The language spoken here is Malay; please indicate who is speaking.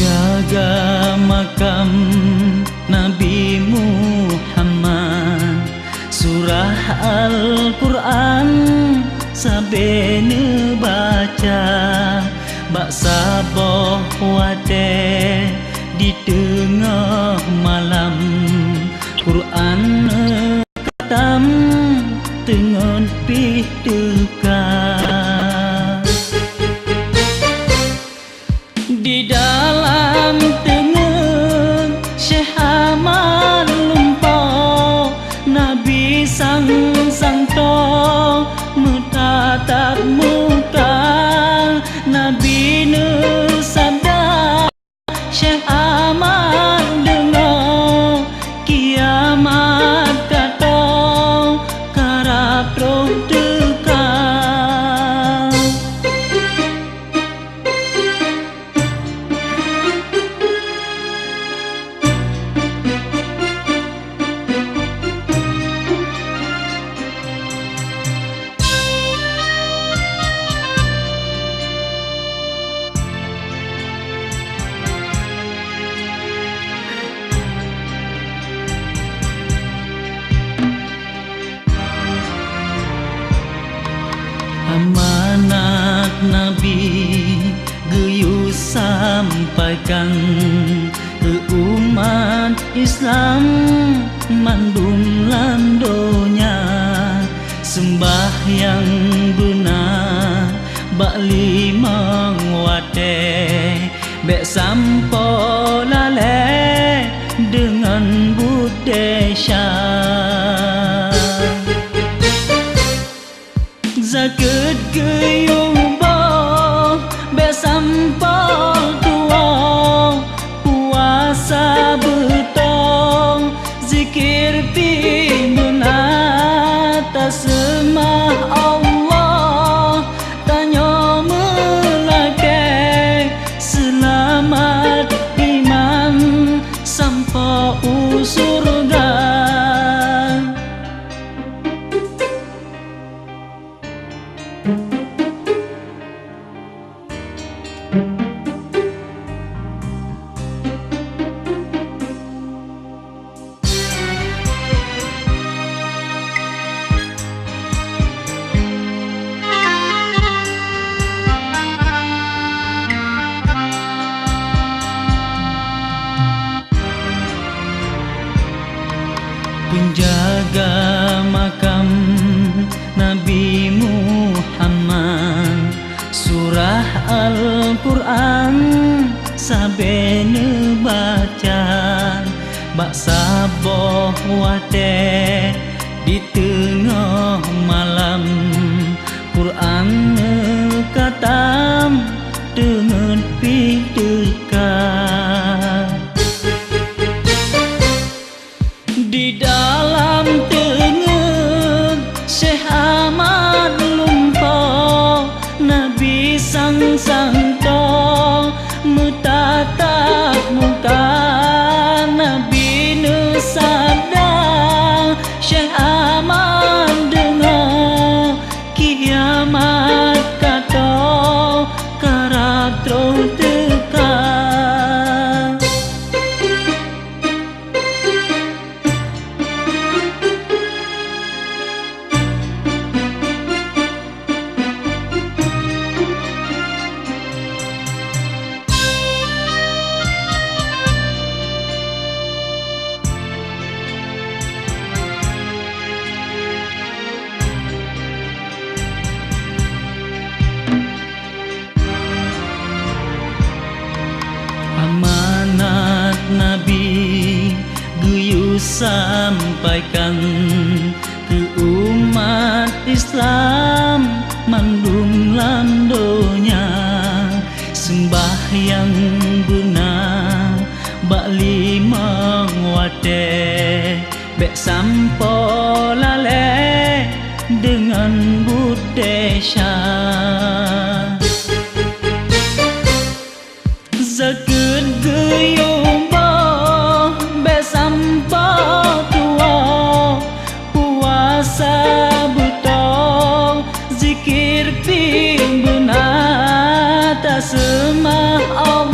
Speaker 1: Penjaga makam Nabi Muhammad, surah Al-Quran sabene baca, bak saboh wate di tengah malam, Quran katam tengon pih tekan. Di dalam tengah Syekh Ahmad lumpur, Nabi sang to mutatap muka, Nabi nu sabda Syekh Ahmad dengar, kiamat katong karap roh dekat. Amanat Nabi geyu sampaikan ke umat Islam mandum landonya, sembahyang benar bak limang wate, bek sampo lale dengan budesya. Zakat geyung boh besampol tuang, puasa betong zikir pimunata semah Allah, tanya melake selamat iman sampai surga. Penjaga makam Nabi Muhammad, surah Al-Quran sabene baca, bak saboh wate di tengah malam, Quran katam dengan pih dekat. Di dalam tengah Syekh Ahmad lumpur, Nabi sang to mutatap muka, Nabi nu sabda Syekh Ahmad dengar, kiamat katong karap roh dekat. Amanat Nabi geyu sampaikan ke umat Islam mandum landonya, sembahyang benar bak limang wate, bek sampo lale dengan budesya. Zakat geyung boh besampo tuang, puasa betong zikir pimbunata semah Allah.